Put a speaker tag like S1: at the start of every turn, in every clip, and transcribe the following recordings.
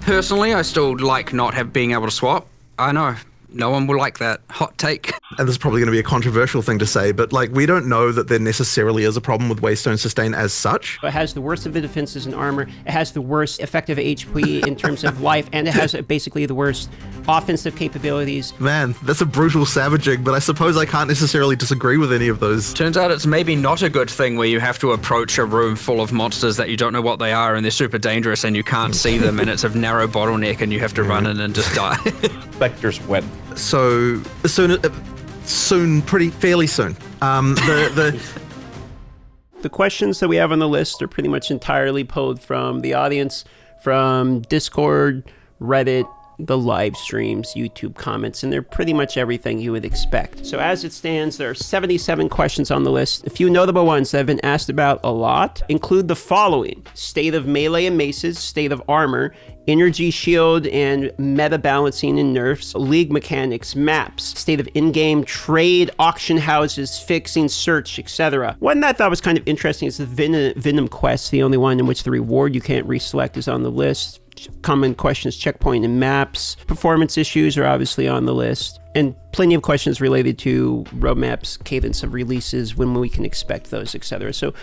S1: Personally, I still like not being able to swap. I know. No one will like that. Hot take.
S2: And this is probably going to be a controversial thing to say, but like we don't know that there necessarily is a problem with Waystone sustain as such.
S3: It has the worst of the defenses and armor. It has the worst effective HP in terms of life, and it has basically the worst offensive capabilities.
S2: Man, that's a brutal savaging, but I suppose I can't necessarily disagree with any of those.
S1: Turns out it's maybe not a good thing where you have to approach a room full of monsters that you don't know what they are and they're super dangerous and you can't see them and it's a narrow bottleneck and you have to run in and just die.
S4: Spectre's wet.
S2: So fairly soon. The
S3: questions that we have on the list are pretty much entirely pulled from the audience, from Discord, Reddit, the live streams, YouTube comments, and they're pretty much everything you would expect. So as it stands, there are 77 questions on the list. A few notable ones that have been asked about a lot include the following: state of melee and maces, state of armor, energy shield and meta balancing and nerfs, league mechanics, maps, state of in-game trade, auction houses, fixing, search, etc. One that I thought was kind of interesting is the Venom quest, the only one in which the reward you can't reselect is on the list. Common questions, checkpoint and maps. Performance issues are obviously on the list. And plenty of questions related to roadmaps, cadence of releases, when we can expect those, etc. So,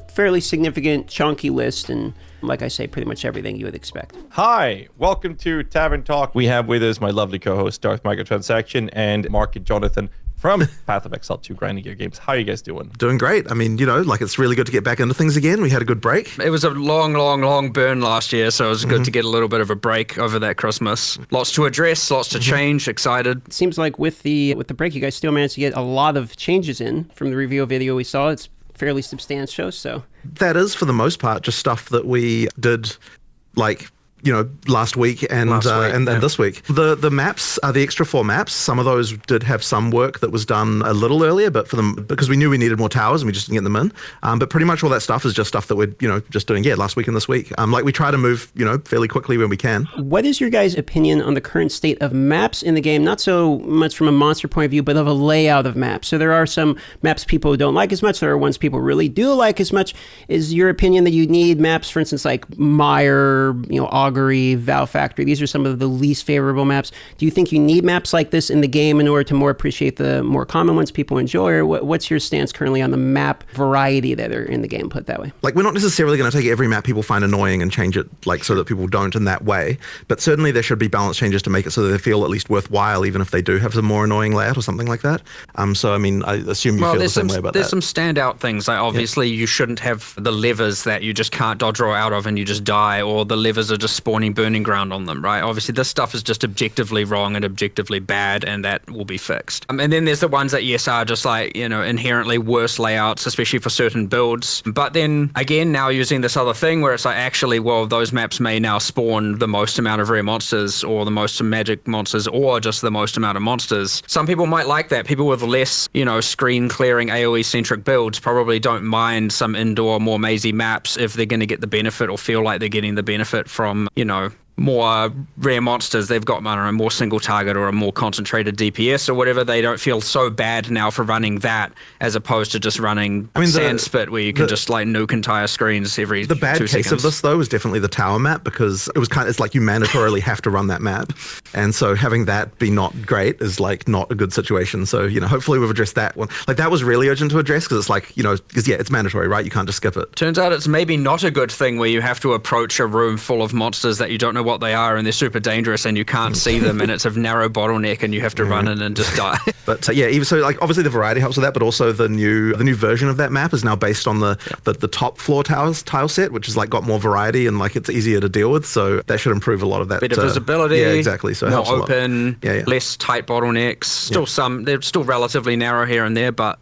S3: fairly significant, chunky list, and like I say, pretty much everything you would expect.
S4: Hi, welcome to Tavern Talk. We have with us my lovely co-host, Darth Microtransaction, and Mark and Jonathan from Path of Exile 2 Grinding Gear Games. How are you guys doing?
S2: Doing great. I mean, it's really good to get back into things again. We had a good break.
S1: It was a long burn last year, so it was good to get a little bit of a break over that Christmas. Lots to address, lots to change, excited.
S3: It seems like with the break, you guys still managed to get a lot of changes in from the reveal video we saw. It's fairly substantial, so.
S2: That is, for the most part, just stuff that we did, last week and this week. The maps, the extra 4 maps, some of those did have some work that was done a little earlier, but for them, because we knew we needed more towers and we just didn't get them in. But pretty much all that stuff is just stuff that we're, just doing, last week and this week. We try to move, fairly quickly when we can.
S3: What is your guys' opinion on the current state of maps in the game? Not so much from a monster point of view, but of a layout of maps. So there are some maps people don't like as much. There are ones people really do like as much. Is your opinion that you need maps, for instance, like Mire, Augury, Val Factory? These are some of the least favorable maps. Do you think you need maps like this in the game in order to more appreciate the more common ones people enjoy? Or what's your stance currently on the map variety that are in the game, put that way?
S2: We're not necessarily going to take every map people find annoying and change it so that people don't in that way. But certainly there should be balance changes to make it so that they feel at least worthwhile, even if they do have some more annoying layout or something like that. So, I mean, I assume you feel the same way about that.
S1: There's some standout things. Obviously, you shouldn't have the levers that you just can't dodge roll out of and you just die, or the levers are just spawning burning ground on them, right? Obviously, this stuff is just objectively wrong and objectively bad, and that will be fixed. And then there's the ones that, yes, are just inherently worse layouts, especially for certain builds. But then, again, now using this other thing where it's actually, well, those maps may now spawn the most amount of rare monsters or the most magic monsters or just the most amount of monsters. Some people might like that. People with less, screen clearing AoE-centric builds probably don't mind some indoor, more mazy maps if they're going to get the benefit or feel like they're getting the benefit from, more rare monsters. They've got, more single target or a more concentrated DPS or whatever. They don't feel so bad now for running that as opposed to just running Sandspit where you can just nuke entire screens every 2 seconds.
S2: The bad case of this, though, is definitely the tower map, because it's like you mandatorily have to run that map. And so having that be not great is not a good situation. So, hopefully we've addressed that one. That was really urgent to address because it's it's mandatory, right? You can't just skip it.
S1: Turns out it's maybe not a good thing where you have to approach a room full of monsters that you don't know what they are and they're super dangerous and you can't see them and it's a narrow bottleneck and you have to run in and just die.
S2: But even so, obviously the variety helps with that, but also the new version of that map is now based on the top floor tile set, which has got more variety and it's easier to deal with. So that should improve a lot of that.
S1: Better visibility.
S2: Yeah, exactly. So it
S1: more
S2: helps
S1: open,
S2: a lot.
S1: less tight bottlenecks. Still they're still relatively narrow here and there, but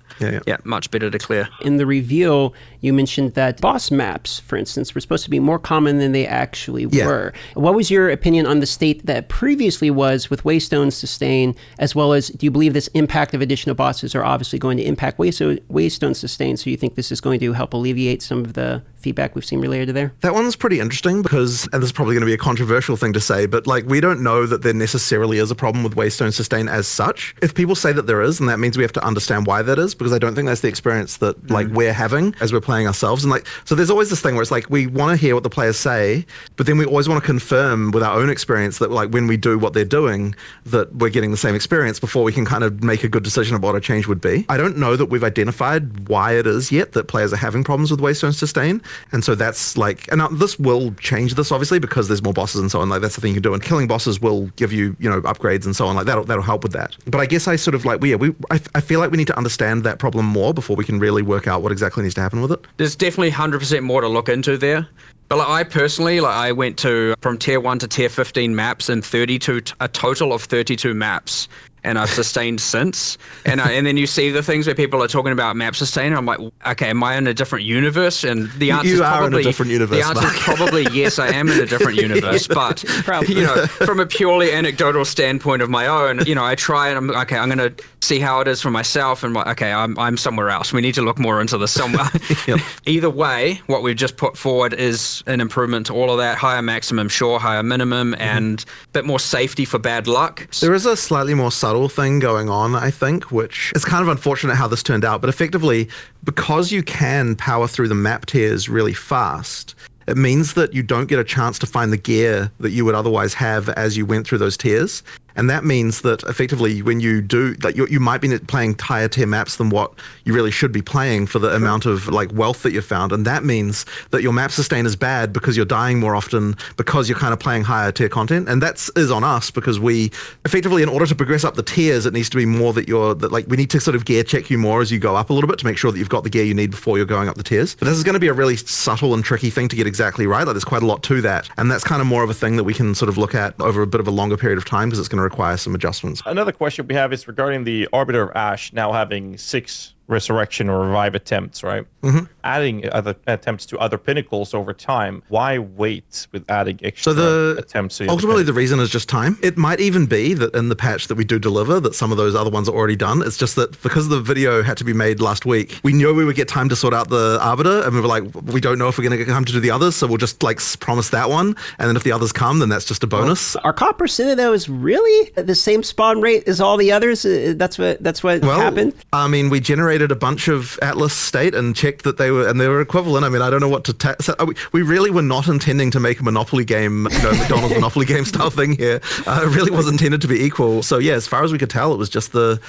S1: much better to clear.
S3: In the reveal, you mentioned that boss maps, for instance, were supposed to be more common than they actually were. What was your opinion on the state that previously was with Waystone sustain, as well as do you believe this impact of additional bosses are obviously going to impact Waystone sustain, so you think this is going to help alleviate some of the feedback we've seen related to there?
S2: That one's pretty interesting because, and this is probably going to be a controversial thing to say, but we don't know that there necessarily is a problem with Waystone sustain as such. If people say that there is, and that means we have to understand why that is, because I don't think that's the experience that like we're having as we're playing ourselves. And like, so there's always this thing where it's like we want to hear what the players say, but then we always want to confirm with our own experience that like when we do what they're doing, that we're getting the same experience before we can kind of make a good decision about what a change would be. I don't know that we've identified why it is yet that players are having problems with Waystone sustain, and so that's like, and now this will change this obviously because there's more bosses and so on. Like that's the thing you can do, and killing bosses will give you upgrades and so on. Like that'll help with that. But I guess I sort of like I feel like we need to understand that problem more before we can really work out what exactly needs to happen with it.
S1: There's definitely 100% more to look into there. But like, I personally, I went from tier 1 to tier 15 maps and a total of 32 maps. And I've sustained since. And then you see the things where people are talking about map sustain. And I'm like, okay, am I in a different universe? And the answer is probably
S2: in a different universe.
S1: The answer is probably yes, I am in a different universe. But from a purely anecdotal standpoint of my own, I try and I'm going to see how it is for myself. And I'm somewhere else. We need to look more into this somewhere.
S2: Yep.
S1: Either way, what we've just put forward is an improvement to all of that. Higher maximum, sure, higher minimum, and a bit more safety for bad luck.
S2: There is a slightly more subtle thing going on, I think, which is kind of unfortunate how this turned out, but effectively, because you can power through the map tiers really fast, it means that you don't get a chance to find the gear that you would otherwise have as you went through those tiers. And that means that effectively when you do, like you might be playing higher tier maps than what you really should be playing for the amount of like wealth that you've found. And that means that your map sustain is bad because you're dying more often because you're kind of playing higher tier content. And that is on us because we effectively, in order to progress up the tiers, it needs to be more that we need to sort of gear check you more as you go up a little bit to make sure that you've got the gear you need before you're going up the tiers. But this is going to be a really subtle and tricky thing to get exactly right. Like there's quite a lot to that. And that's kind of more of a thing that we can sort of look at over a bit of a longer period of time because it's going to require some adjustments.
S4: Another question we have is regarding the Arbiter of Ash now having 6 resurrection or revive attempts, right?
S2: Mm-hmm.
S4: Adding other attempts to other pinnacles over time. Why wait with adding extra attempts?
S2: Ultimately, the reason is just time. It might even be that in the patch that we do deliver, that some of those other ones are already done. It's just that because the video had to be made last week, we knew we would get time to sort out the Arbiter, and we were like, we don't know if we're going to get time to do the others, so we'll just like promise that one, and then if the others come, then that's just a bonus.
S3: Our Copper City, though, is really the same spawn rate as all the others. That's what happened.
S2: I mean, we generated a bunch of Atlas state and checked that they were equivalent. I mean, I don't know what to so we really were not intending to make a Monopoly game, McDonald's Monopoly game style thing here. It really was intended to be equal. So yeah, as far as we could tell, it was just the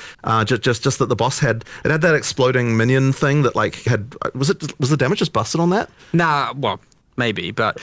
S2: just that the boss had that exploding minion thing that like was the damage just busted on that?
S1: Nah, well, maybe, but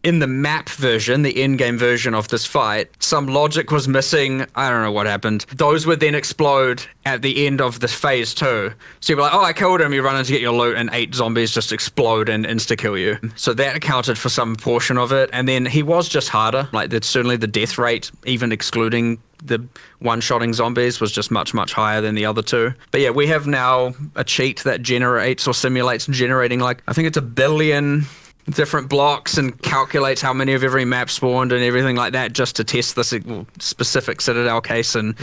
S1: in the map version, the in-game version of this fight, some logic was missing. I don't know what happened. Those would then explode at the end of this phase 2. So you're like, oh, I killed him. You run in to get your loot, and 8 zombies just explode and insta-kill you. So that accounted for some portion of it. And then he was just harder. Like, that's certainly the death rate, even excluding the one-shotting zombies, was just much, much higher than the other 2. But yeah, we have now a cheat that generates or simulates generating like, I think it's 1 billion different blocks and calculates how many of every map spawned and everything like that just to test this specific Citadel case. And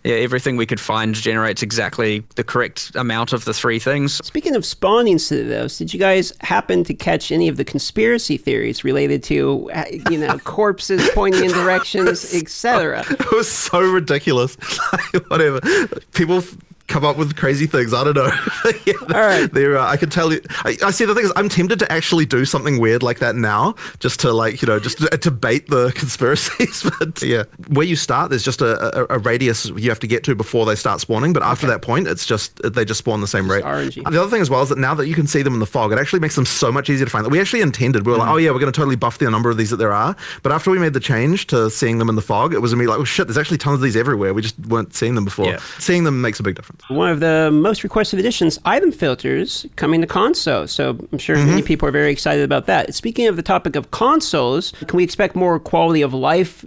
S1: yeah, everything we could find generates exactly the correct amount of the 3 things. Speaking
S3: of spawning Citadels, did you guys happen to catch any of the conspiracy theories related to, corpses pointing in directions, etc.?
S2: It was so ridiculous. Whatever. People come up with crazy things. I don't know. Yeah,
S3: all right.
S2: I can tell you. I see. The thing is, I'm tempted to actually do something weird like that now, just to just to bait the conspiracies. But yeah, where you start, there's just a radius you have to get to before they start spawning. But after that point, it's just they just spawn the same rate.
S3: RNG.
S2: The other thing as well is that now that you can see them in the fog, it actually makes them so much easier to find. We actually intended. We were like, oh yeah, we're going to totally buff the number of these that there are. But after we made the change to seeing them in the fog, it was me like, oh shit, there's actually tons of these everywhere. We just weren't seeing them before. Yeah. Seeing them makes a big difference.
S3: One of the most requested additions, item filters, coming to console. So I'm sure many people are very excited about that. Speaking of the topic of consoles, can we expect more quality of life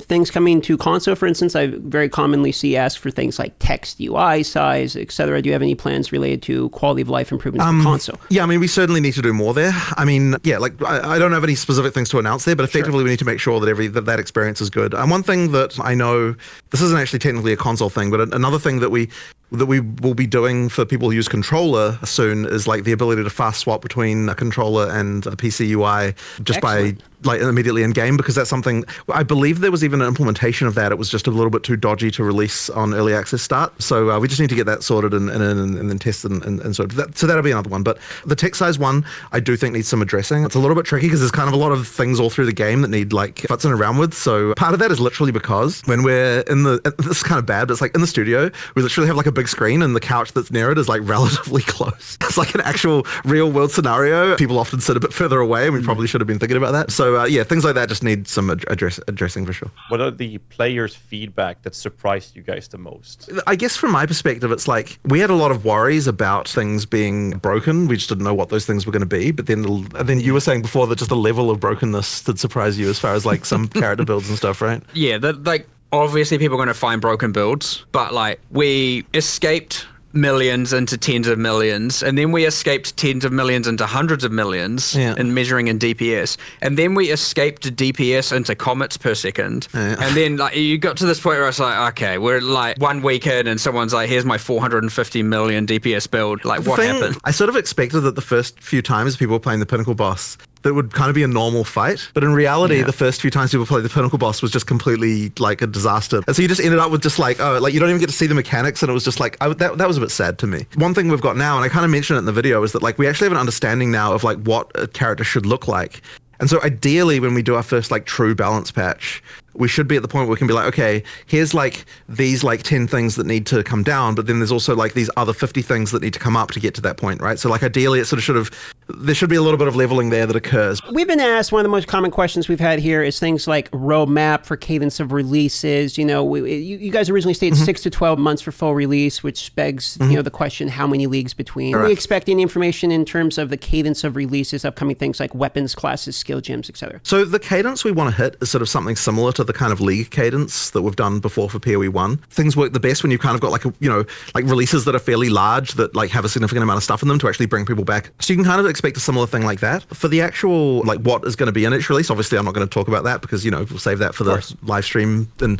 S3: things coming to console? For instance, I very commonly see asked for things like text UI size, etc. Do you have any plans related to quality of life improvements for console?
S2: Yeah, I mean, we certainly need to do more there. I mean, yeah, like I don't have any specific things to announce there, but effectively we need to make sure that that experience is good. And one thing that I know, this isn't actually technically a console thing, but another thing that we that we will be doing for people who use controller soon is like the ability to fast swap between a controller and the PC UI just
S3: Excellent.
S2: by like immediately in game, because that's something I believe there was even an implementation of that. It was just a little bit too dodgy to release on early access start. So we just need to get that sorted and then test and sort of that. So that'll be another one. But the text size one, I do think needs some addressing. It's a little bit tricky because there's kind of a lot of things all through the game that need like futzing around with. So part of that is literally because when we're in this is kind of bad, but it's like in the studio, we literally have like a big screen and the couch that's near it is like relatively close. It's like an actual real world scenario. People often sit a bit further away, and we probably should have been thinking about that. So yeah, things like that just need some addressing for sure.
S4: What are the players' feedback that surprised you guys the most?
S2: I guess from my perspective, it's like we had a lot of worries about things being broken. We just didn't know what those things were going to be. But then you were saying before that just the level of brokenness did surprise you as far as like some character builds and stuff, right?
S1: Yeah, like obviously people are going to find broken builds, but like we escaped millions into tens of millions, and then we escaped tens of millions into hundreds of millions in measuring in DPS, and then we escaped DPS into comets per second, and then like you got to this point where it's like, okay, we're like 1 week in and someone's like, here's my 450 million DPS build, like what happened?
S2: I sort of expected that the first few times people were playing the Pinnacle boss, that would kind of be a normal fight. But in reality, the first few times people played the Pinnacle boss was just completely like a disaster. And so you just ended up with just like, oh, like you don't even get to see the mechanics. And it was just like, that was a bit sad to me. One thing we've got now, and I kind of mentioned it in the video, is that like we actually have an understanding now of like what a character should look like. And so ideally, when we do our first like true balance patch, we should be at the point where we can be like, okay, here's like these like 10 things that need to come down, but then there's also like these other 50 things that need to come up to get to that point, right? So like ideally, it sort of there should be a little bit of leveling there that occurs.
S3: We've been asked, one of the most common questions we've had here is things like roadmap for cadence of releases. You know, you guys originally stated 6 to 12 months for full release, which begs, you know, the question, how many leagues between? Are we expecting information in terms of the cadence of releases, upcoming things like weapons, classes, skill gems, etc.?
S2: So the cadence we want to hit is sort of something similar to the kind of league cadence that we've done before for PoE 1. Things work the best when you've kind of got like, like releases that are fairly large that like have a significant amount of stuff in them to actually bring people back. So you can kind of expect a similar thing like that. For the actual, like what is going to be in each release, obviously I'm not going to talk about that because, we'll save that for the live stream and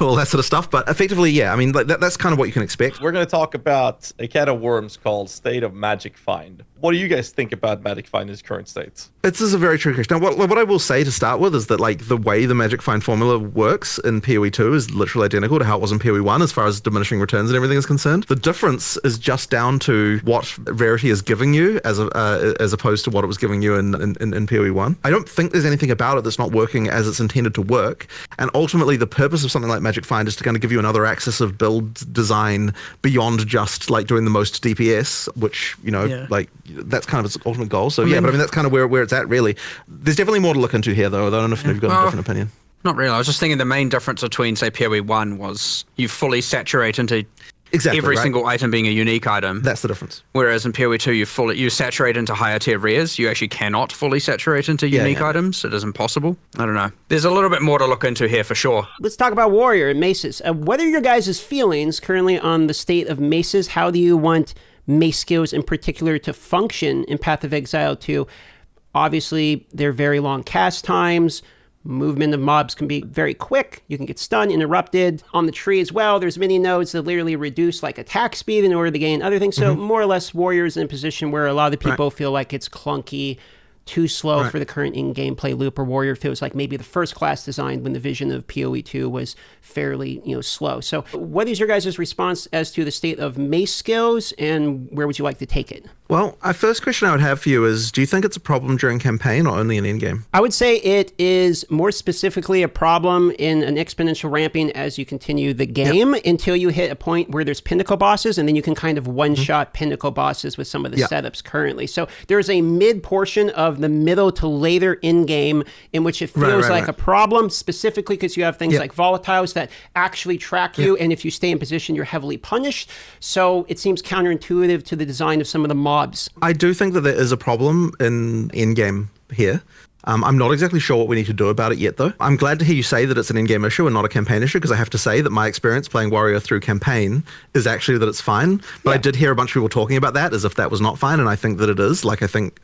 S2: all that sort of stuff. But effectively, yeah, I mean, like that's kind of what you can expect.
S4: We're going to talk about a can of worms called State of Magic Find. What do you guys think about Magic Find in its current state?
S2: This is a very tricky question. Now, what I will say to start with is that like the way the Magic Find formula works in PoE 2 is literally identical to how it was in PoE 1 as far as diminishing returns and everything is concerned. The difference is just down to what rarity is giving you as opposed to what it was giving you in PoE 1. I don't think there's anything about it that's not working as it's intended to work. And ultimately, the purpose of something like Magic Find is to kind of give you another axis of build design beyond just like doing the most DPS, which, like that's kind of its ultimate goal. So but I mean, that's kind of where it's at, really. There's definitely more to look into here, though. I don't know if you've got a different opinion.
S1: Not really. I was just thinking the main difference between, say, PoE 1 was you fully saturate into every single item being a unique item.
S2: That's the difference.
S1: Whereas in PoE 2, you saturate into higher tier rares. You actually cannot fully saturate into unique items. It is impossible. I don't know. There's a little bit more to look into here for sure.
S3: Let's talk about Warrior and Maces. What are your guys' feelings currently on the state of Maces? How do you want Mace skills in particular to function in Path of Exile 2? Obviously, they're very long cast times. Movement of mobs can be very quick. You can get stunned, interrupted. On the tree as well, there's many nodes that literally reduce like attack speed in order to gain other things. So more or less, Warrior's in a position where a lot of the people feel like it's clunky, too slow for the current in-game play loop, or Warrior feels like maybe the first class designed when the vision of PoE 2 was fairly, slow. So what is your guys' response as to the state of Mace skills, and where would you like to take it?
S2: Well, our first question I would have for you is, do you think it's a problem during campaign or only in endgame?
S3: I would say it is more specifically a problem in an exponential ramping as you continue the game until you hit a point where there's Pinnacle bosses, and then you can kind of one-shot Pinnacle bosses with some of the setups currently. So there's a mid portion of the middle to later in-game in which it feels like a problem, specifically because you have things like volatiles that actually track you, and if you stay in position, you're heavily punished. So it seems counterintuitive to the design of some of the mobs.
S2: I do think that there is a problem in endgame here. I'm not exactly sure what we need to do about it yet, though. I'm glad to hear you say that it's an in-game issue and not a campaign issue, because I have to say that my experience playing Warrior through campaign is actually that it's fine. But I did hear a bunch of people talking about that as if that was not fine, and I think that it is. Like, I think,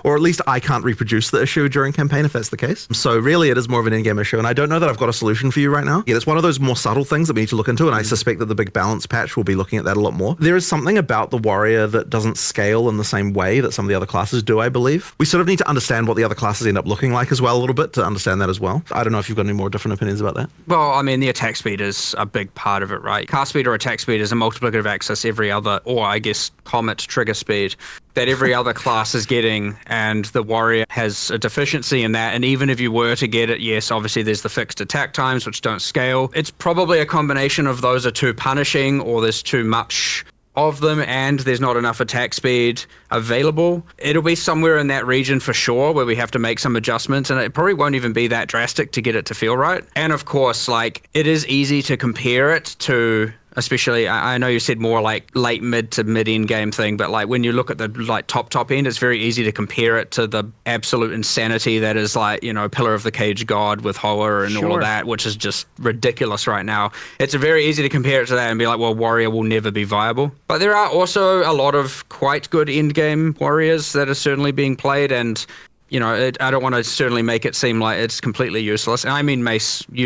S2: or at least I can't reproduce the issue during campaign if that's the case. So really, it is more of an in-game issue, and I don't know that I've got a solution for you right now. Yeah, it's one of those more subtle things that we need to look into, and I suspect that the big balance patch will be looking at that a lot more. There is something about the Warrior that doesn't scale in the same way that some of the other classes do, I believe. We sort of need to understand what the other classes end up looking like as well a little bit to understand that as well. I don't know if you've got any more different opinions about that.
S1: Well, I mean, the attack speed is a big part of it, right? Cast speed or attack speed is a multiplicative axis every other, or I guess comet trigger speed, that every other class is getting, and the Warrior has a deficiency in that. And even if you were to get it, yes, obviously there's the fixed attack times, which don't scale. It's probably a combination of those are too punishing, or there's too much of them, and there's not enough attack speed available. It'll be somewhere in that region for sure where we have to make some adjustments, and it probably won't even be that drastic to get it to feel right. And of course, like, it is easy to compare it to, especially, I know you said more like late mid to mid end game thing, but like when you look at the like top end, it's very easy to compare it to the absolute insanity that is like, you know, Pillar of the Cage God with Hoa and all of that, which is just ridiculous right now. It's very easy to compare it to that and be like, well, Warrior will never be viable. But there are also a lot of quite good end game Warriors that are certainly being played, and you know, I don't want to certainly make it seem like it's completely useless. And I mean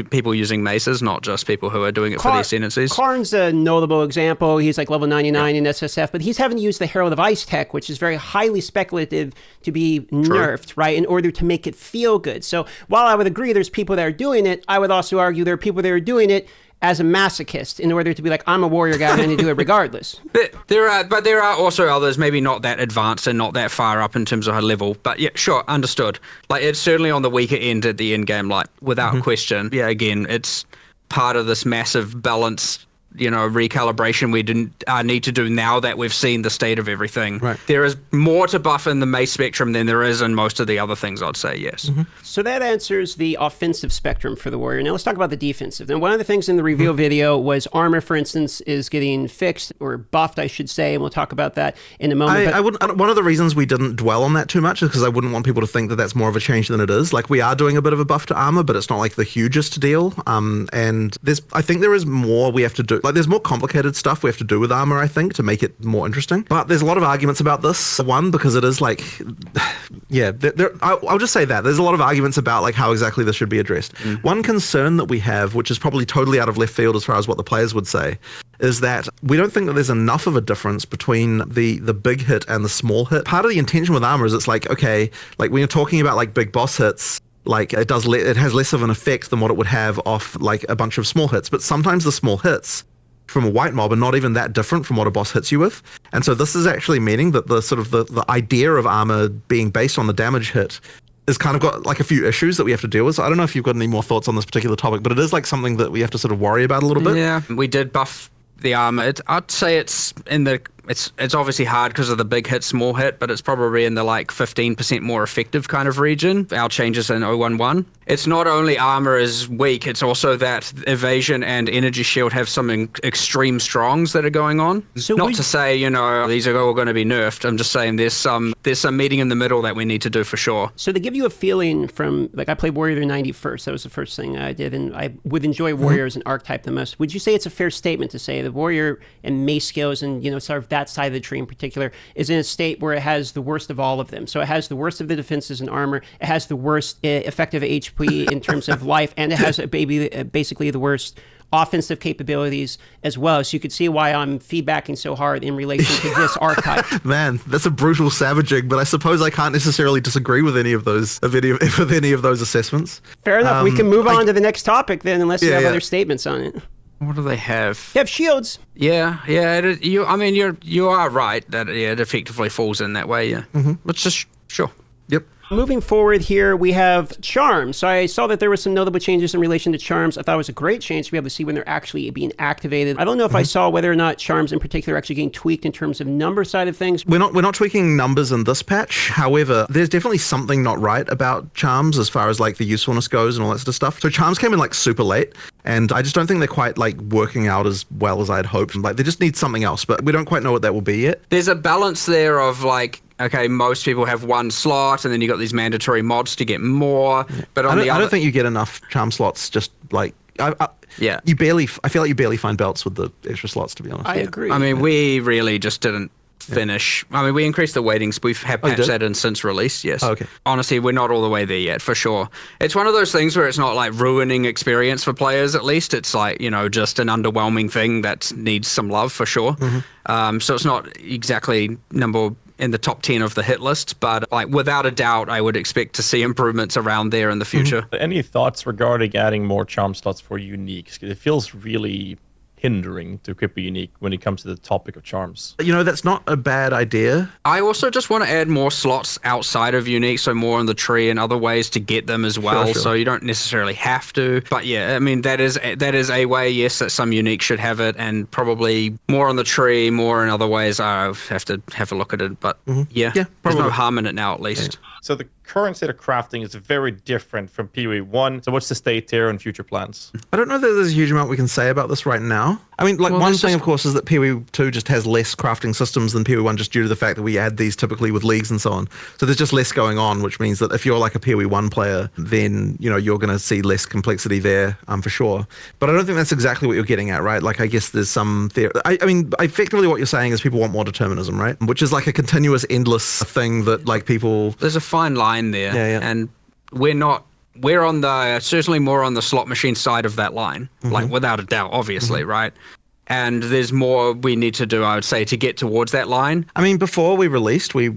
S1: people using maces, not just people who are doing it for the Ascendancies.
S3: Karn's a notable example. He's like level 99 in SSF, but he's having to use the Herald of Ice tech, which is very highly speculative to be nerfed, right, in order to make it feel good. So while I would agree there's people that are doing it, I would also argue there are people that are doing it as a masochist in order to be like, I'm a warrior guy and I need to do it regardless.
S1: But there are also others, maybe not that advanced and not that far up in terms of her level. But yeah, sure, understood. Like, it's certainly on the weaker end at the end game, like, without question. Yeah, again, it's part of this massive balance, you know, recalibration we need to do now that we've seen the state of everything.
S2: Right.
S1: There is more to buff in the Mace spectrum than there is in most of the other things, I'd say, yes.
S3: So that answers the offensive spectrum for the Warrior. Now let's talk about the defensive. And one of the things in the reveal video was armor, for instance, is getting fixed or buffed, I should say, and we'll talk about that in a moment.
S2: One of the reasons we didn't dwell on that too much is because I wouldn't want people to think that that's more of a change than it is. Like, we are doing a bit of a buff to armor, but it's not like the hugest deal. And I think there is more we have to do. Like, there's more complicated stuff we have to do with armor, I think, to make it more interesting. But there's a lot of arguments about this. One, because it is like, yeah, I'll just say that. There's a lot of arguments about like how exactly this should be addressed. One concern that we have, which is probably totally out of left field as far as what the players would say, is that we don't think that there's enough of a difference between the big hit and the small hit. Part of the intention with armor is it's like, okay, like when you're talking about like big boss hits, like it has less of an effect than what it would have off like a bunch of small hits. But sometimes the small hits from a white mob are not even that different from what a boss hits you with. And so this is actually meaning that the sort of the idea of armor being based on the damage hit is kind of got like a few issues that we have to deal with. So I don't know if you've got any more thoughts on this particular topic, but it is like something that we have to sort of worry about a little bit.
S1: Yeah, we did buff the armor. I'd say it's in the it's obviously hard because of the big hit, small hit, but it's probably in the like 15% more effective kind of region. Our changes in 011. It's not only armor is weak, it's also that evasion and energy shield have some extreme strongs that are going on. So not to say, you know, these are all going to be nerfed. I'm just saying there's some meeting in the middle that we need to do for sure.
S3: So to give you a feeling from, like, I played Warrior 90 first. That was the first thing I did, and I would enjoy Warrior as an archetype the most. Would you say it's a fair statement to say the Warrior and Mace skills and, you know, sort of that side of the tree in particular is in a state where it has the worst of all of them? So it has the worst of the defenses and armor, it has the worst effective HP in terms of life, and it has basically the worst offensive capabilities as well. So you could see why I'm feedbacking so hard in relation to this archetype.
S2: Man, that's a brutal savaging, but I suppose I can't necessarily disagree with any of those assessments.
S3: Fair enough. We can move on to the next topic then, unless you have other statements on it.
S1: What do they have?
S3: They have shields.
S1: Yeah. You are right that it effectively falls in that way. Yeah. Let's just sure.
S2: Yep.
S3: Moving forward here, we have charms. So I saw that there were some notable changes in relation to charms. I thought it was a great change to be able to see when they're actually being activated. I don't know if I saw whether or not charms in particular are actually getting tweaked in terms of number side of things.
S2: We're not tweaking numbers in this patch. However, there's definitely something not right about charms as far as like the usefulness goes and all that sort of stuff. So charms came in like super late. And I just don't think they're quite like working out as well as I'd hoped. Like they just need something else, but we don't quite know what that will be yet.
S1: There's a balance there of like, okay, most people have one slot, and then you got these mandatory mods to get more. But on
S2: I don't think you get enough charm slots. Just like
S1: yeah,
S2: I feel like you barely find belts with the extra slots. To be honest,
S3: I agree.
S1: I mean, we really just didn't finish. I mean, we increased the weightings. We've had patched that in since release, yes.
S2: Oh, okay.
S1: Honestly, we're not all the way there yet, for sure. It's one of those things where it's not like ruining experience for players, at least. It's like, you know, just an underwhelming thing that needs some love, for sure. So it's not exactly number in the top 10 of the hit list, but like without a doubt, I would expect to see improvements around there in the future.
S4: Any thoughts regarding adding more charm slots for uniques? 'Cause it feels really hindering to equip a unique when it comes to the topic of charms.
S2: You know, that's not a bad idea.
S1: I also just want to add more slots outside of unique, so more on the tree and other ways to get them as well.
S2: Sure.
S1: So you don't necessarily have to. But yeah, I mean that is a way, yes, that some unique should have it, and probably more on the tree, more in other ways. I have to have a look at it, but yeah, there's
S2: probably.
S1: no harm in it now, at least.
S4: So the current state of crafting is very different from PoE 1. So what's the state here and future plans?
S2: I don't know that there's a huge amount we can say about this right now. I mean, like,
S1: Well,
S2: one
S1: there's
S2: thing,
S1: just-
S2: of course, is that PoE 2 just has less crafting systems than PoE 1 just due to the fact that we add these typically with leagues and so on. So there's just less going on, which means that if you're like a PoE 1 player, then, you know, you're going to see less complexity there, for sure. But I don't think that's exactly what you're getting at, right? Like, I guess there's some theory. I mean, effectively what you're saying is people want more determinism, right? Which is like a continuous, endless thing that, like, people...
S1: There's a fine line there, and we're on the certainly more on the slot machine side of that line, like without a doubt, obviously, right? And there's more we need to do, I would say, to get towards that line.
S2: I mean, before we released, we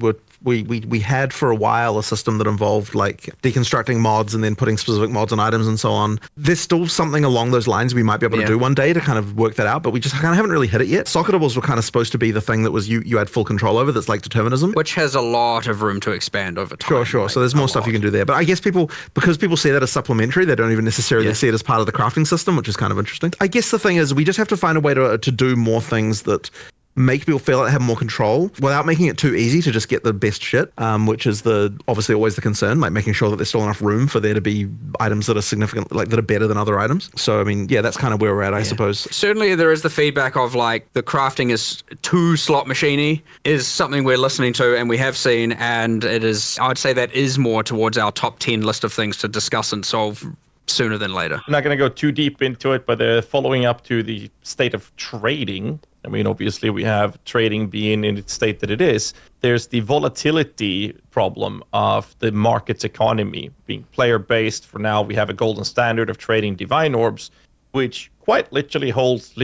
S2: had for a while a system that involved like deconstructing mods and then putting specific mods on items and so on. There's still something along those lines we might be able to do one day to kind of work that out, but we just kind of haven't really hit it yet. Socketables were kind of supposed to be the thing that was you had full control over, that's like determinism.
S1: Which has a lot of room to expand over time.
S2: Sure.
S1: Like,
S2: So there's more stuff you can do there. But I guess because people see that as supplementary, they don't even necessarily see it as part of the crafting system, which is kind of interesting. I guess the thing is we just have to find a way to do more things that make people feel like they have more control without making it too easy to just get the best shit, which is obviously always the concern, like making sure that there's still enough room for there to be items that are significant, like that are better than other items. So, I mean, yeah, that's kind of where we're at, I suppose.
S1: Certainly there is the feedback of like the crafting is too slot machiney is something we're listening to and we have seen, and it is, I'd say that is more towards our top 10 list of things to discuss and solve sooner than later.
S4: I'm not going to go too deep into it, but following up to the state of trading, I mean, obviously we have trading being in its state that it is. There's the volatility problem of the market's economy being player-based. For now, we have a golden standard of trading divine orbs, which quite literally holds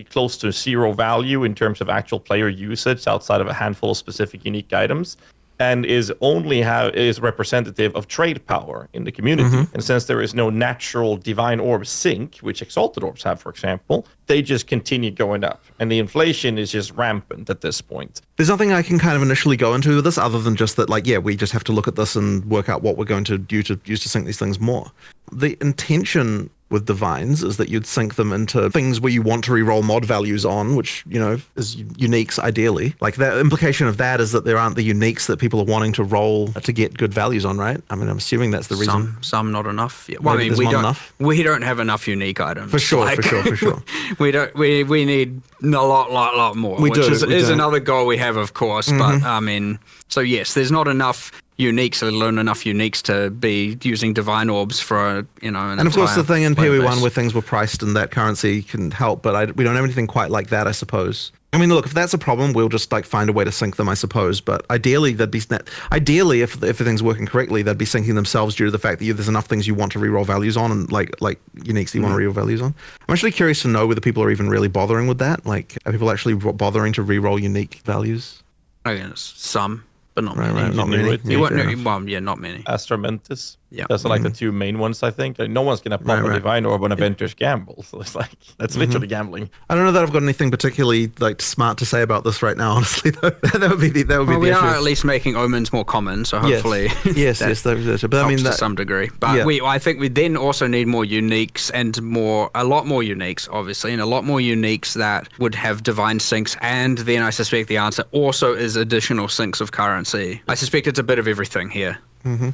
S4: close to zero value in terms of actual player usage outside of a handful of specific unique items, and is representative of trade power in the community. And since there is no natural divine orb sink, which exalted orbs have, for example, they just continue going up. And the inflation is just rampant at this point.
S2: There's nothing I can kind of initially go into with this other than just that, like, yeah, we just have to look at this and work out what we're going to do to use to sync these things more. The intention with divines is that you'd sync them into things where you want to reroll mod values on, which, you know, is uniques ideally. Like, the implication of that is that there aren't the uniques that people are wanting to roll to get good values on, right? I mean, I'm assuming that's the reason.
S1: Some not enough. Yeah. Well, I
S2: Maybe
S1: mean,
S2: there's not enough?
S1: we don't have enough unique items.
S2: For sure.
S1: We need a lot more,
S2: We
S1: which
S2: do.
S1: is another goal we have, of course. But I mean, so yes, there's not enough uniques, let alone enough uniques to be using divine orbs for, you know,
S2: and of course the thing in
S1: player
S2: PoE 1
S1: base.
S2: where things were priced and that currency can help, but we don't have anything quite like that, I suppose. I mean, look, if that's a problem, we'll just like find a way to sync them, I suppose. But ideally, if everything's working correctly, they'd be syncing themselves due to the fact that there's enough things you want to reroll values on, and like uniques that you want to reroll values on. I'm actually curious to know whether people are even really bothering with that. Like, are people actually bothering to reroll unique values?
S1: I guess some, but not
S2: Right,
S1: many.
S2: not many.
S1: You won't,
S2: fair enough.
S1: well, yeah, not many.
S4: Astramentis.
S1: Yeah.
S4: Those are like the two main ones, I think. Like, no one's going to pump a divine orb on Avengers gamble. So it's like, that's literally gambling.
S2: I don't know that I've got anything particularly like smart to say about this right now, honestly. Though. that would be the
S1: We
S2: issue.
S1: are at least making omens more common, so hopefully
S2: yes,
S1: that
S2: but I mean
S1: helps
S2: that
S1: to some degree. But I think we then also need more uniques and a lot more uniques, obviously, and a lot more uniques that would have divine sinks. And then I suspect the answer also is additional sinks of currency. I suspect it's a bit of everything here.
S3: Okay.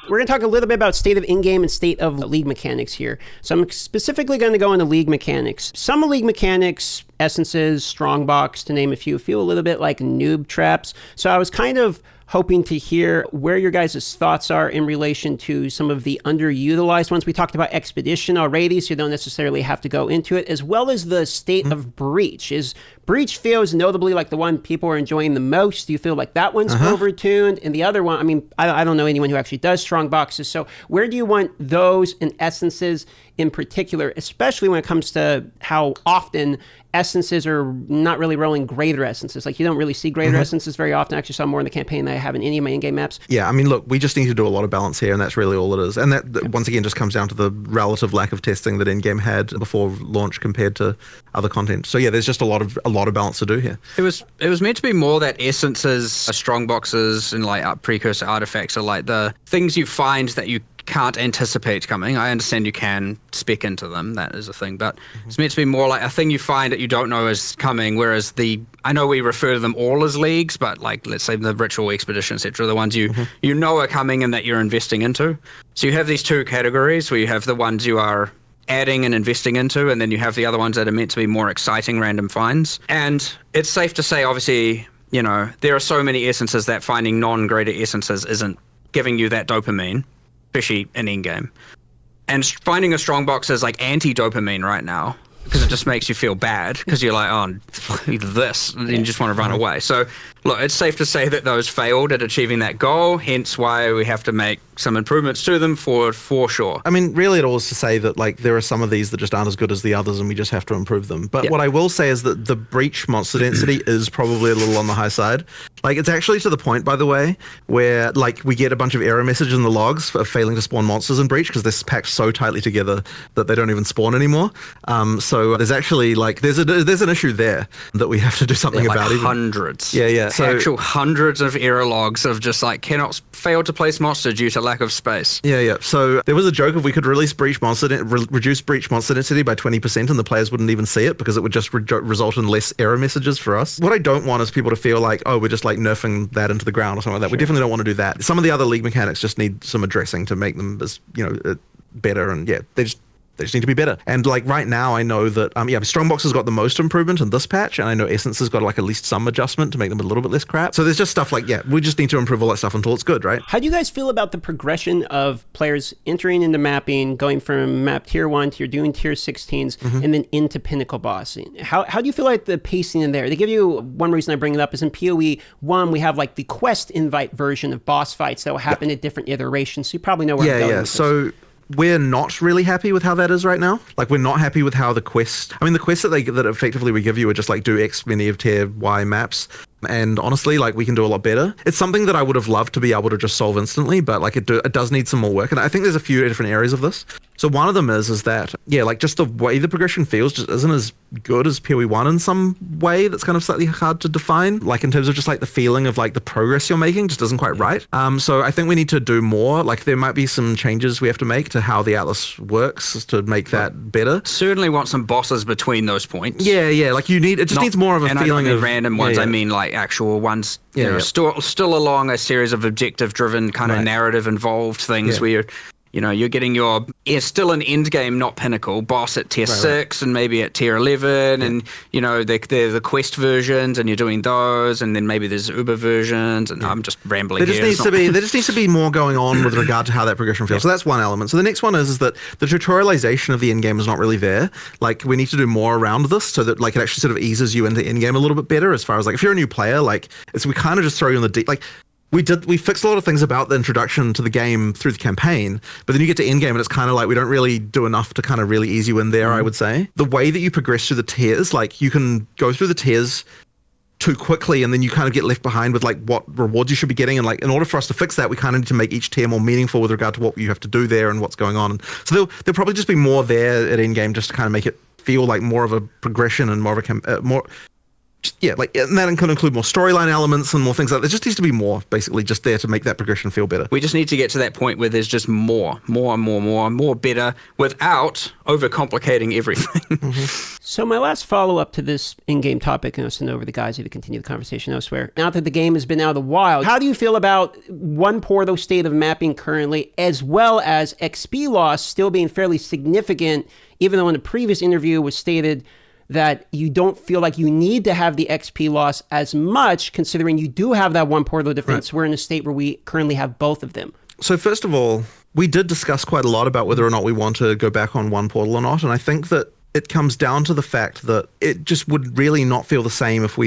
S3: We're going to talk a little bit about state of in-game and state of league mechanics here. So I'm specifically going to go into league mechanics. Some league mechanics, essences, strongbox, to name a few, feel a little bit like noob traps. So I was kind of hoping to hear where your guys' thoughts are in relation to some of the underutilized ones. We talked about Expedition already, so you don't necessarily have to go into it, as well as the state of Breach. Is Breach feels notably like the one people are enjoying the most? Do you feel like that one's overtuned? And the other one, I mean, I don't know anyone who actually does strong boxes, so where do you want those and essences in particular, especially when it comes to how often essences are not really rolling greater essences? Like, you don't really see greater essences very often. I actually saw more in the campaign than I have in any of my in-game maps.
S2: Yeah, I mean, look, we just need to do a lot of balance here, and that's really all it is. And that, once again, just comes down to the relative lack of testing that Endgame had before launch compared to other content. So yeah, there's just a lot of balance to do here.
S1: It was meant to be more that essences, strong boxes, and like precursor artifacts are like the things you find that you can't anticipate coming. I understand you can spec into them, that is a thing, but it's meant to be more like a thing you find that you don't know is coming, whereas I know we refer to them all as leagues, but like, let's say the ritual, expedition, etc., the ones you know are coming and that you're investing into. So you have these two categories where you have the ones you are adding and investing into, and then you have the other ones that are meant to be more exciting random finds. And it's safe to say, obviously, you know, there are so many essences that finding non-greater essences isn't giving you that dopamine, especially in in-game. And finding a strong box is like anti-dopamine right now, because it just makes you feel bad, because you're like, oh, this, and you just want to run away. So, look, it's safe to say that those failed at achieving that goal, hence why we have to make some improvements to them for sure.
S2: I mean, really it all is to say that like there are some of these that just aren't as good as the others, and we just have to improve them. But what I will say is that the Breach monster density is probably a little on the high side. Like, it's actually to the point, by the way, where like we get a bunch of error messages in the logs for failing to spawn monsters in Breach, because they're packed so tightly together that they don't even spawn anymore. So there's actually like there's an issue there that we have to do something
S1: like
S2: about.
S1: Hundreds.
S2: Yeah.
S1: So actual hundreds of error logs of just like cannot fail to place monster due to lack of space.
S2: Yeah. So there was a joke if we could release Breach monster reduce Breach monster density by 20% and the players wouldn't even see it, because it would just result in less error messages for us. What I don't want is people to feel like, oh, we're just like nerfing that into the ground or something like that. We definitely don't want to do that. Some of the other league mechanics just need some addressing to make them as, you know, better, and they just need to be better. And like right now, I know that Strongbox has got the most improvement in this patch, and I know Essence has got like at least some adjustment to make them a little bit less crap. So there's just stuff like, we just need to improve all that stuff until it's good, right?
S3: How do you guys feel about the progression of players entering into mapping, going from map tier 1 to you're doing tier 16s, and then into Pinnacle bossing? How do you feel like the pacing in there? They give you, one reason I bring it up is in PoE 1, we have like the quest invite version of boss fights that will happen at different iterations, so you probably know where I'm going with this.
S2: So we're not really happy with how that is right now. Like, we're not happy with how the quests that effectively we give you are just like do X many of tier Y maps. And honestly, like, we can do a lot better. It's something that I would have loved to be able to just solve instantly, but like it does need some more work. And I think there's a few different areas of this. So one of them is that, like just the way the progression feels just isn't as good as PoE 1 in some way. That's kind of slightly hard to define. Like, in terms of just like the feeling of like the progress you're making just isn't quite right. So I think we need to do more. Like, there might be some changes we have to make to how the Atlas works to make that better.
S1: Certainly want some bosses between those points.
S2: Yeah. Like, it just needs more of a feeling
S1: I don't mean
S2: of
S1: random ones. I mean like actual ones, still along a series of objective-driven kind of narrative-involved things where you're getting your still an Endgame, not Pinnacle, boss at tier 6 and maybe at tier 11, and they're the quest versions, and you're doing those, and then maybe there's Uber versions, and I'm just rambling
S2: there just needs to be more going on with regard to how that progression feels. So that's one element. So the next one is that the tutorialization of the endgame is not really there. Like, we need to do more around this so that like it actually sort of eases you into endgame a little bit better, as far as like if you're a new player, like we kind of just throw you in the deep. Like, we fixed a lot of things about the introduction to the game through the campaign, but then you get to endgame and it's kind of like we don't really do enough to kind of really ease you in there, I would say. The way that you progress through the tiers, like, you can go through the tiers too quickly, and then you kind of get left behind with like what rewards you should be getting. And like, in order for us to fix that, we kind of need to make each tier more meaningful with regard to what you have to do there and what's going on. So there'll probably just be more there at endgame, just to kind of make it feel like more of a progression and more of a Yeah, like, and that can include more storyline elements and more things like that. There just needs to be more, basically, just there to make that progression feel better.
S1: We just need to get to that point where there's just more better without overcomplicating everything.
S3: So my last follow-up to this in-game topic, and I'll send over the guys to continue the conversation elsewhere. Now that the game has been out of the wild, how do you feel about one Portal state of mapping currently, as well as XP loss still being fairly significant, even though in the previous interview was stated that you don't feel like you need to have the XP loss as much, considering you do have that one Portal defense. Right. We're in a state where we currently have both of them.
S2: So first of all, we did discuss quite a lot about whether or not we want to go back on one Portal or not, and I think that it comes down to the fact that it just would really not feel the same if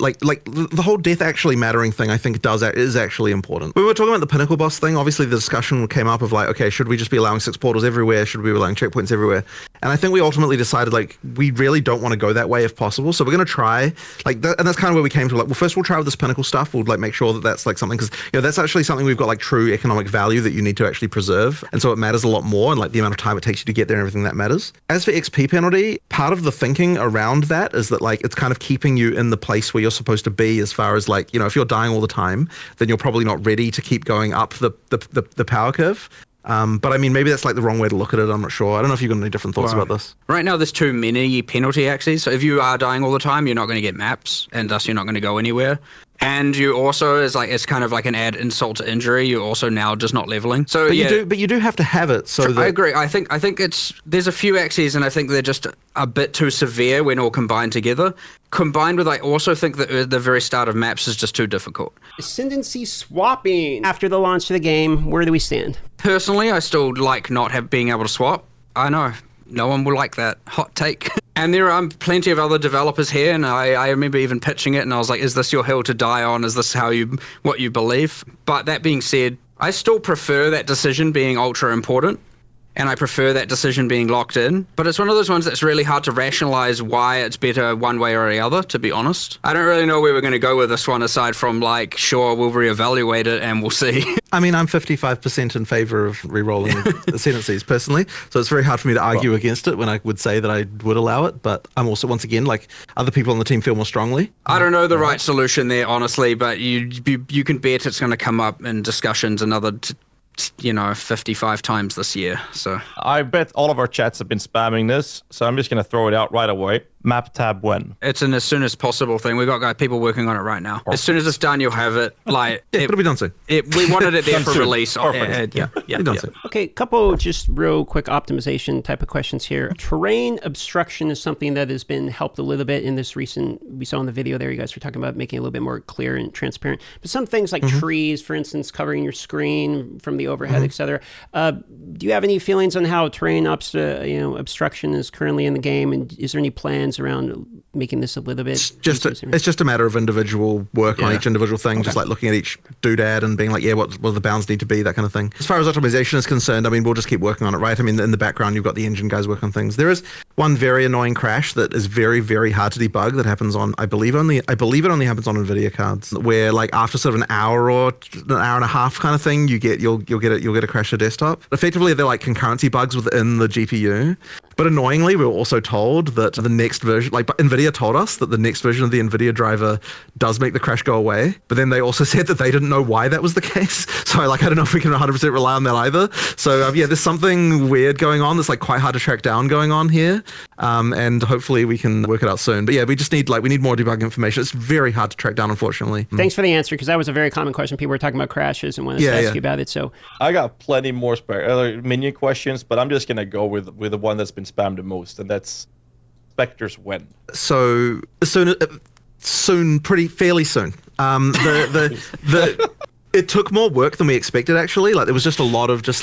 S2: like the whole death actually mattering thing, I think is actually important. We were talking about the Pinnacle boss thing. Obviously the discussion came up of like, okay, should we just be allowing 6 portals everywhere? Should we be allowing checkpoints everywhere? And I think we ultimately decided like, we really don't want to go that way if possible. So we're going to try like that. And that's kind of where we came to like, well, first we'll try with this Pinnacle stuff. We'll like make sure that that's like something, because that's actually something we've got like true economic value that you need to actually preserve. And so it matters a lot more, and like the amount of time it takes you to get there and everything that matters. As for XP penalty, part of the thinking around that is that like it's kind of keeping you in the place where you're supposed to be, as far as like, if you're dying all the time, then you're probably not ready to keep going up the power curve. But I mean, maybe that's like the wrong way to look at it. I'm not sure. I don't know if you've got any different thoughts about this.
S1: Right now, there's too many penalty axes. So if you are dying all the time, you're not going to get maps, and thus you're not going to go anywhere. And you also, it's kind of like an add insult to injury. You're also now just not leveling. So
S2: but you do have to have it. So
S1: I agree. I think there's a few axes, and I think they're just a bit too severe when all combined together. Combined with, I also think that the very start of maps is just too difficult.
S3: Ascendency swapping after the launch of the game. Where do we stand?
S1: Personally, I still like not being able to swap. I know no one will like that hot take. And there are plenty of other developers here, and I remember even pitching it, and I was like, is this your hill to die on? Is this what you believe? But that being said, I still prefer that decision being ultra important, and I prefer that decision being locked in. But it's one of those ones that's really hard to rationalize why it's better one way or the other, to be honest. I don't really know where we're going to go with this one, aside from like, sure, we'll reevaluate it and we'll see.
S2: I mean, I'm 55% in favor of re-rolling Ascendencies personally, so it's very hard for me to argue against it when I would say that I would allow it, but I'm also, once again, like, other people on the team feel more strongly.
S1: I don't know the right solution there, honestly, but you can bet it's going to come up in discussions another 55 times this year. So
S4: I bet all of our chats have been spamming this, so I'm just going to throw it out right away. Map tab when?
S1: It's an as soon as possible thing. We've got people working on it right now. As soon as it's done, you'll have it. Like,
S2: it'll be done soon.
S1: We wanted it there for release.
S2: Yeah. Done soon.
S3: Okay, couple just real quick optimization type of questions here. Terrain obstruction is something that has been helped a little bit in this recent, we saw in the video there, you guys were talking about making it a little bit more clear and transparent. But some things like trees, for instance, covering your screen from the overhead, etc. Do you have any feelings on how terrain obstruction is currently in the game, and is there any plans around making this a little bit
S2: it's just a matter of individual work on each individual thing, just like looking at each doodad and being like, what do the bounds need to be, that kind of thing. As far as optimization is concerned, I mean, we'll just keep working on it, right? I mean, in the background, you've got the engine guys working on things. There is one very annoying crash that is very, very hard to debug that happens on, I believe it only happens on NVIDIA cards, where like after sort of an hour or an hour and a half kind of thing, you'll get a crash to desktop. Effectively, they're like concurrency bugs within the GPU. But annoyingly, we were also told that the next version, like NVIDIA told us that the next version of the NVIDIA driver does make the crash go away. But then they also said that they didn't know why that was the case. So I don't know if we can 100% rely on that either. So there's something weird going on that's like quite hard to track down going on here. And hopefully we can work it out soon. But we just need we need more debug information. It's very hard to track down, unfortunately.
S3: Thanks for the answer, because that was a very common question. People were talking about crashes and wanted to ask you about it. So
S4: I got plenty more minion questions, but I'm just going to go with the one that's been spammed the most, and that's Spectre's when.
S2: So soon, fairly soon. It took more work than we expected, actually. Like, there was just a lot of a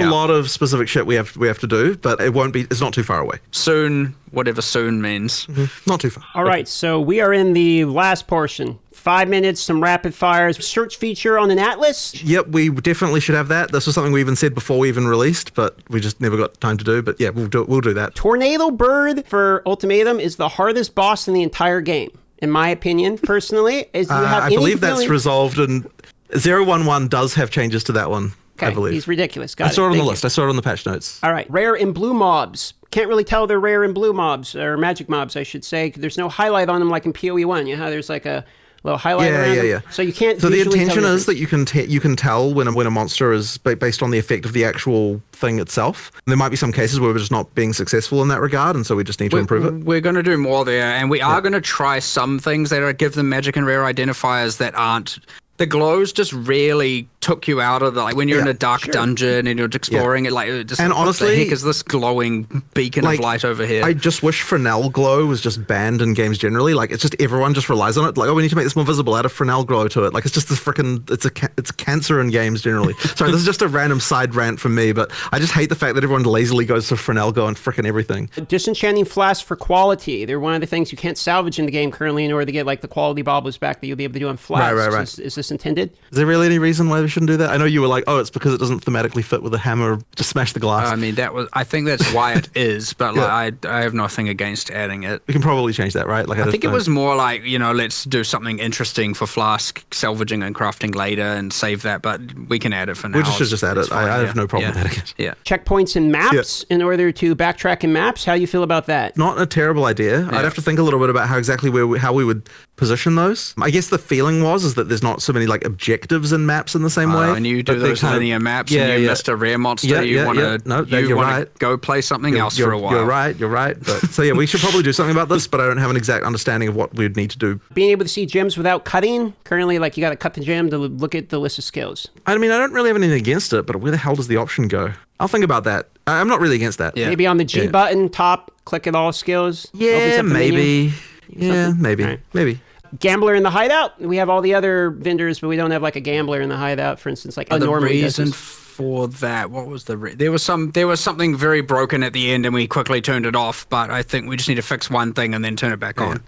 S2: lot of specific shit we have to do, but it's not too far away.
S1: Soon, whatever soon means.
S2: Not too far.
S3: All right, so we are in the last portion. 5 minutes, some rapid fires. Search feature on an Atlas?
S2: Yep, we definitely should have that. This was something we even said before we even released, but we just never got time to do. But yeah, we'll do that.
S3: Tornado Bird for Ultimatum is the hardest boss in the entire game, in my opinion, personally.
S2: I believe that's resolved, and 011 does have changes to that one. I believe.
S3: He's ridiculous. Got
S2: I saw it on the
S3: Thank
S2: list.
S3: you.
S2: I saw it on the patch notes.
S3: All right. Rare and blue mobs. Can't really tell they're rare and blue mobs, or magic mobs, I should say. There's no highlight on them like in PoE 1. You know how there's like a little highlight around them? So you can't
S2: So the
S3: visually
S2: intention
S3: tell
S2: is that you can tell when a monster is based on the effect of the actual thing itself. There might be some cases where we're just not being successful in that regard, and so we just need to improve it.
S1: We're going to do more there, and we are going to try some things that are give them magic and rare identifiers that aren't. The glows just really took you out of the, like when you're in a dark dungeon and you're exploring it, like just
S2: and honestly,
S1: what the heck is this glowing beacon of light over here?
S2: I just wish Fresnel glow was just banned in games generally. Like it's just everyone just relies on it. Like, oh, we need to make this more visible. Add a Fresnel glow to it. Like it's just this freaking it's a cancer in games generally. Sorry, this is just a random side rant from me, but I just hate the fact that everyone lazily goes to Fresnel glow and freaking everything.
S3: Disenchanting flasks for quality. They're one of the things you can't salvage in the game currently in order to get like the quality baubles back that you'll be able to do on flasks.
S2: Right.
S3: Is this intended?
S2: Is there really any reason why we shouldn't do that? I know you were like, oh, it's because it doesn't thematically fit with a hammer. Just smash the glass.
S1: I mean, I think that's why it is, but like, I have nothing against adding it.
S2: We can probably change that, right? Like
S1: I think it was more like, let's do something interesting for flask salvaging and crafting later and save that, but we can add it for now.
S2: We should just add it. I have no problem adding it.
S1: Yeah.
S3: Checkpoints and maps in order to backtrack in maps. How do you feel about that?
S2: Not a terrible idea. Yeah. I'd have to think a little bit about how we would position those. I guess the feeling is that there's not so many like objectives in maps in the same way.
S1: And you do those linear maps and you missed a rare monster. You want to go play something else for a while.
S2: You're right. But, so yeah, we should probably do something about this, but I don't have an exact understanding of what we'd need to do.
S3: Being able to see gems without cutting. Currently, like you got to cut the gem to look at the list of skills.
S2: I mean, I don't really have anything against it, but where the hell does the option go? I'll think about that. I'm not really against that.
S3: Yeah. Maybe on the G button, top, click at all skills.
S2: Yeah, maybe. Yeah, maybe.
S3: Right.Maybe. Gambler in the hideout. We have all the other vendors, but we don't have like a gambler in the hideout, for instance, like
S1: the reason for that, what was there was something very broken at the end and we quickly turned it off, but I think we just need to fix one thing and then turn it back on.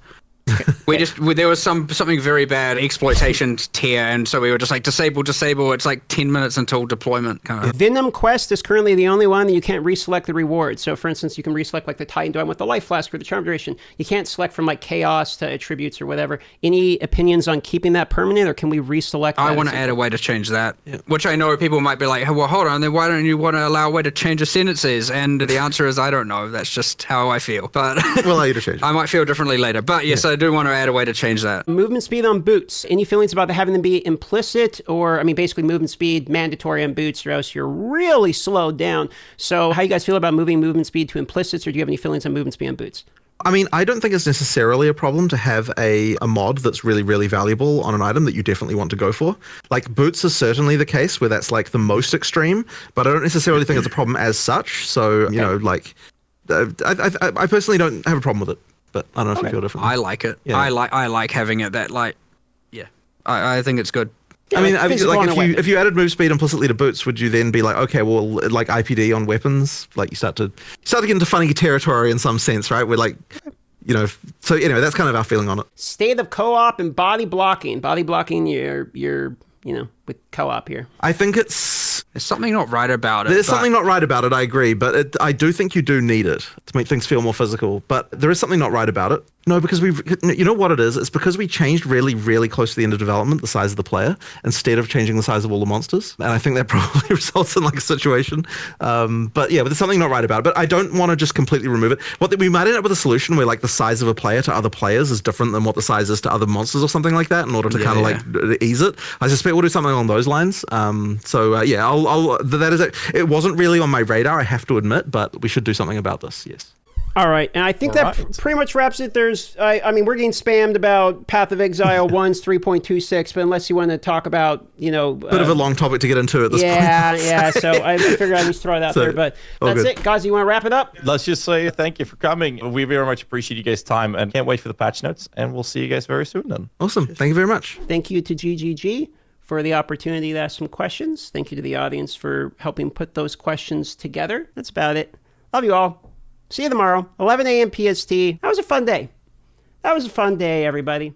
S1: There was something very bad exploitation tier, and so we were just like disable. It's like 10 minutes until deployment. Kind of.
S3: Venom Quest is currently the only one that you can't reselect the reward. So, for instance, you can reselect like the Titan. Do I want the life flask for the charm duration? You can't select from like chaos to attributes or whatever. Any opinions on keeping that permanent, or can we reselect?
S1: I want to add a way to change that, which I know people might be like, hey, well, hold on, then why don't you want to allow a way to change ascendancies? And the answer is I don't know. That's just how I feel. But
S2: we'll allow you to change it.
S1: I might feel differently later. But yes, I do want to add a way to change that.
S3: Movement speed on boots. Any feelings about having them be implicit, or basically movement speed mandatory on boots, or else you're really slowed down. So how you guys feel about moving movement speed to implicits, or do you have any feelings on movement speed on boots?
S2: I mean, I don't think it's necessarily a problem to have a mod that's really, really valuable on an item that you definitely want to go for. Like boots is certainly the case where that's like the most extreme, but I don't necessarily think it's a problem as such. So, I personally don't have a problem with it. But I don't know if you feel differently.
S1: I like it. Yeah. I like having it that I think it's good.
S2: Yeah, I mean, if you added move speed implicitly to boots, would you then be like, okay, well, like IPD on weapons, like you start to get into funny territory in some sense, right? We're like, so anyway, that's kind of our feeling on it.
S3: State of co-op and body blocking. Body blocking, you're with co-op here.
S2: I think there's
S1: something not right about it.
S2: There's something not right about it, I agree, but I do think you do need it to make things feel more physical, but there is something not right about it. No, because you know what it is? It's because we changed really, really close to the end of development the size of the player instead of changing the size of all the monsters. And I think that probably results in like a situation. But there's something not right about it. But I don't want to just completely remove it. We might end up with a solution where like the size of a player to other players is different than what the size is to other monsters or something like that in order to kind of like ease it. I suspect we'll do something along those lines. It wasn't really on my radar, I have to admit, but we should do something about this, yes.
S3: All right, and I think pretty much wraps it. We're getting spammed about Path of Exile 1's 3.26, but unless you want to talk about, bit
S2: of a long topic to get into at this point.
S3: Yeah, so I figured I'd just throw it out there, but that's it. Guys, you want to wrap it up?
S4: Let's just say thank you for coming. We very much appreciate you guys' time and can't wait for the patch notes, and we'll see you guys very soon then.
S2: Awesome, thank you very much.
S3: Thank you to GGG for the opportunity to ask some questions. Thank you to the audience for helping put those questions together. That's about it. Love you all. See you tomorrow, 11 a.m. PST. That was a fun day, everybody.